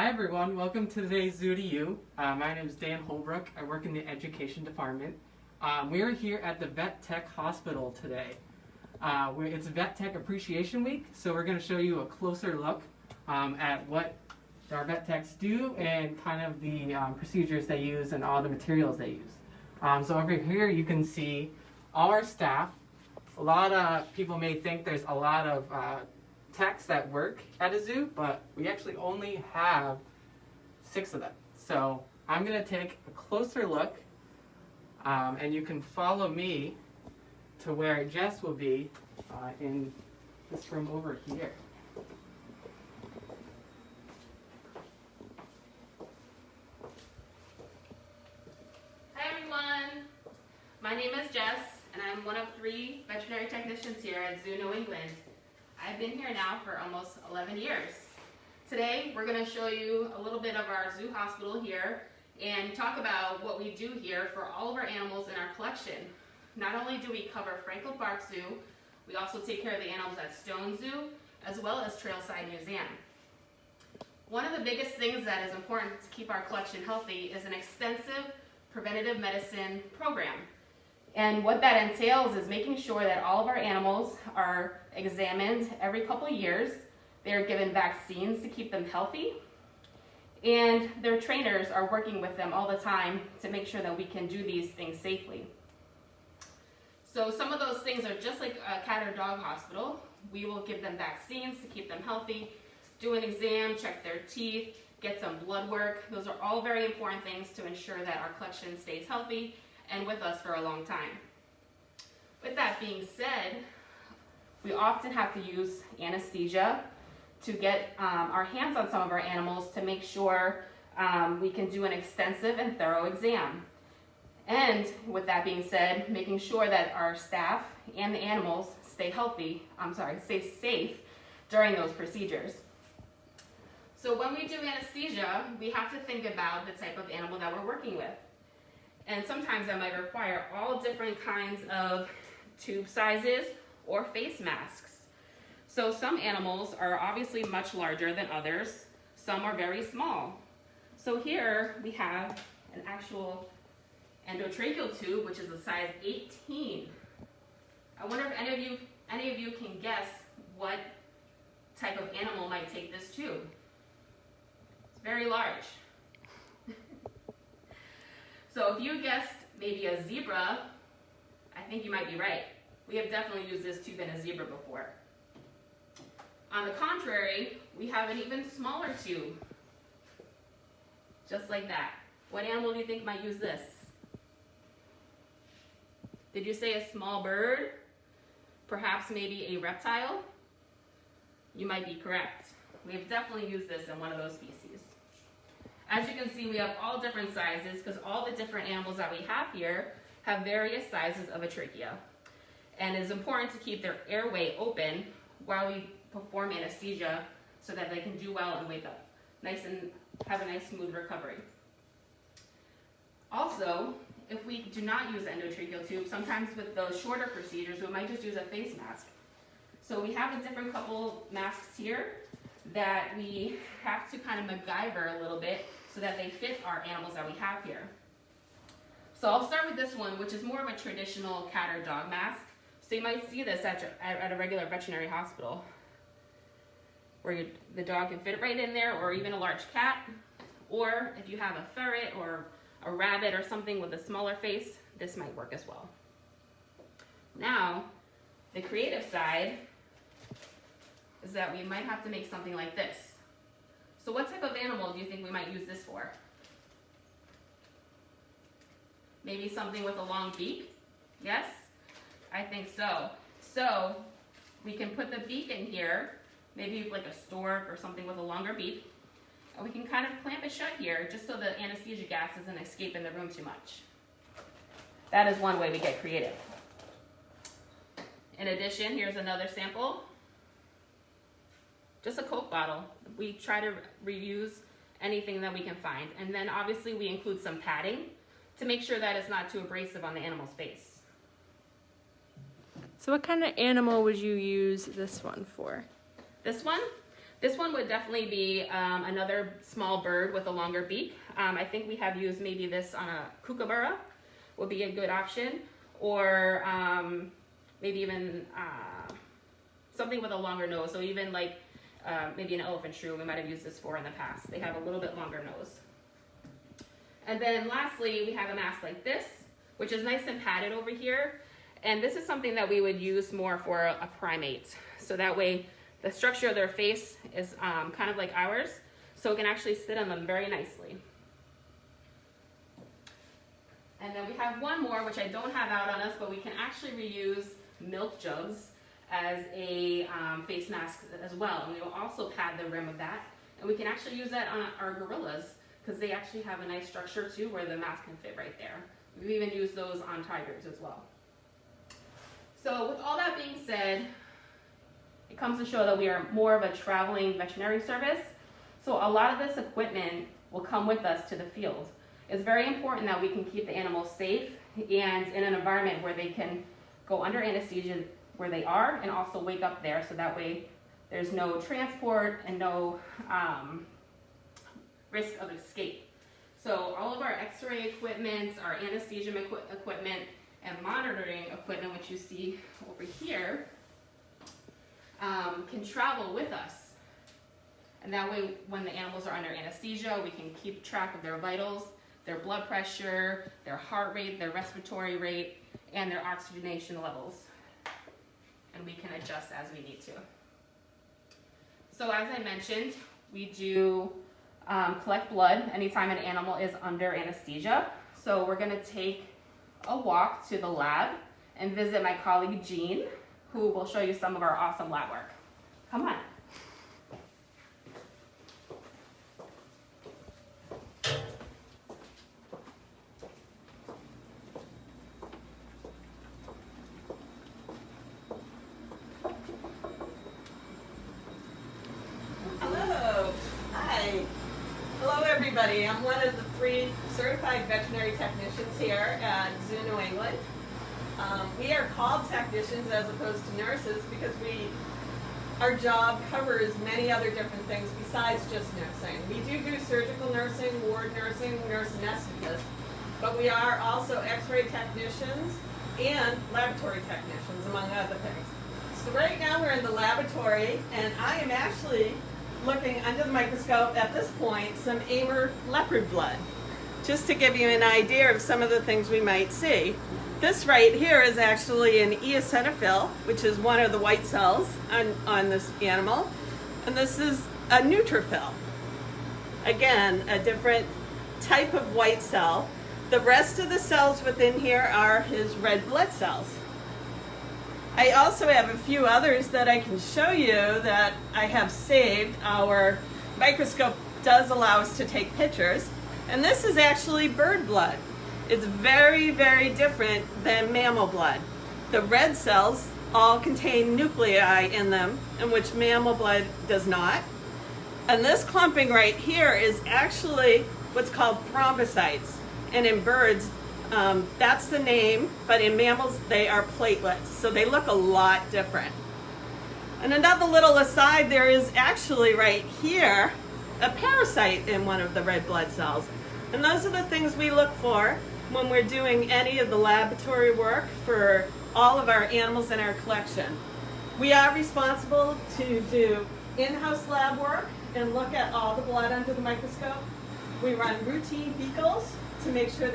Hi everyone, welcome to today's Zoo to You. My name is Dan Holbrook. I work in the education department. We are here at the Vet Tech Hospital today. It's Vet Tech Appreciation Week, so we're going to show you a closer look at what our vet techs do and kind of the procedures they use and all the materials they use. So over here you can see all our staff. A lot of people may think there's a lot of techs that work at a zoo, but we actually only have 6 of them. So I'm going to take a closer look, and you can follow me to where Jess will be in this room over here. Hi everyone, my name is Jess, and I'm one of 3 veterinary technicians here at Zoo New England. I've been here now for almost 11 years. Today we're going to show you a little bit of our zoo hospital here and talk about what we do here for all of our animals in our collection. Not only do we cover Franklin Park Zoo, we also take care of the animals at Stone Zoo as well as Trailside Museum. One of the biggest things that is important to keep our collection healthy is an extensive preventative medicine program. And what that entails is making sure that all of our animals are examined every couple of years. They're given vaccines to keep them healthy. And their trainers are working with them all the time to make sure that we can do these things safely. So some of those things are just like a cat or dog hospital. We will give them vaccines to keep them healthy, do an exam, check their teeth, get some blood work. Those are all very important things to ensure that our collection stays healthy and with us for a long time. With that being said, we often have to use anesthesia to get our hands on some of our animals to make sure we can do an extensive and thorough exam. And with that being said, making sure that our staff and the animals stay safe during those procedures. So when we do anesthesia, we have to think about the type of animal that we're working with. And sometimes that might require all different kinds of tube sizes or face masks. So some animals are obviously much larger than others. Some are very small. So here we have an actual endotracheal tube, which is a size 18. I wonder if any of you can guess what type of animal might take this tube. It's very large. So if you guessed maybe a zebra, I think you might be right. We have definitely used this tube in a zebra before. On the contrary, we have an even smaller tube, just like that. What animal do you think might use this? Did you say a small bird? Perhaps maybe a reptile? You might be correct. We have definitely used this in one of those species. As you can see, we have all different sizes because all the different animals that we have here have various sizes of a trachea. And it is important to keep their airway open while we perform anesthesia so that they can do well and wake up nice and have a nice smooth recovery. Also, if we do not use the endotracheal tube, sometimes with those shorter procedures, we might just use a face mask. So we have a different couple masks here that we have to kind of MacGyver a little bit so that they fit our animals that we have here. So I'll start with this one, which is more of a traditional cat or dog mask. So you might see this at a regular veterinary hospital, where the dog can fit right in there, or even a large cat. Or if you have a ferret or a rabbit or something with a smaller face, this might work as well. Now, the creative side is that we might have to make something like this. So what type of animal do you think we might use this for? Maybe something with a long beak? Yes? I think so. So we can put the beak in here, maybe like a stork or something with a longer beak, and we can kind of clamp it shut here just so the anesthesia gas doesn't escape in the room too much. That is one way we get creative. In addition, here's another sample. Just a Coke bottle. We try to reuse anything that we can find. And then obviously we include some padding to make sure that it's not too abrasive on the animal's face. So what kind of animal would you use this one for? This one? This one would definitely be another small bird with a longer beak. I think we have used maybe this on a kookaburra would be a good option, or maybe even something with a longer nose. So even like maybe an elephant shrew, we might have used this for in the past. They have a little bit longer nose. And then lastly, we have a mask like this, which is nice and padded over here. And this is something that we would use more for a primate. So that way the structure of their face is kind of like ours, so it can actually sit on them very nicely. And then we have one more, which I don't have out on us, but we can actually reuse milk jugs as a face mask as well. And we will also pad the rim of that. And we can actually use that on our gorillas, because they actually have a nice structure too, where the mask can fit right there. We've even used those on tigers as well. So with all that being said, it comes to show that we are more of a traveling veterinary service. So a lot of this equipment will come with us to the field. It's very important that we can keep the animals safe and in an environment where they can go under anesthesia where they are and also wake up there, so that way there's no transport and no risk of escape. So all of our x-ray equipment, our anesthesia equipment, and monitoring equipment, which you see over here, can travel with us. And that way, when the animals are under anesthesia, we can keep track of their vitals, their blood pressure, their heart rate, their respiratory rate, and their oxygenation levels. And we can adjust as we need to. So as I mentioned, we do collect blood anytime an animal is under anesthesia. So we're gonna take a walk to the lab and visit my colleague Jean, who will show you some of our awesome lab work. Come on. Hello. Hi. Hello, everybody. I'm one of the 3 certified veterinary technicians here at Zoo New England. We are called technicians as opposed to nurses because our job covers many other different things besides just nursing. We do surgical nursing, ward nursing, nurse anesthetist, but we are also x-ray technicians and laboratory technicians, among other things. So right now we're in the laboratory, and I am actually looking under the microscope at this point some Amur leopard blood, just to give you an idea of some of the things we might see. This right here is actually an eosinophil, which is one of the white cells on this animal, and this is a neutrophil. Again, a different type of white cell. The rest of the cells within here are his red blood cells. I also have a few others that I can show you that I have saved. Our microscope does allow us to take pictures, and this is actually bird blood. It's very, very different than mammal blood. The red cells all contain nuclei in them, in which mammal blood does not. And this clumping right here is actually what's called thrombocytes. And in birds, that's the name, but in mammals, they are platelets. So they look a lot different. And another little aside, there is actually right here a parasite in one of the red blood cells. And those are the things we look for when we're doing any of the laboratory work for all of our animals in our collection. We are responsible to do in-house lab work and look at all the blood under the microscope. We run routine fecals to make sure that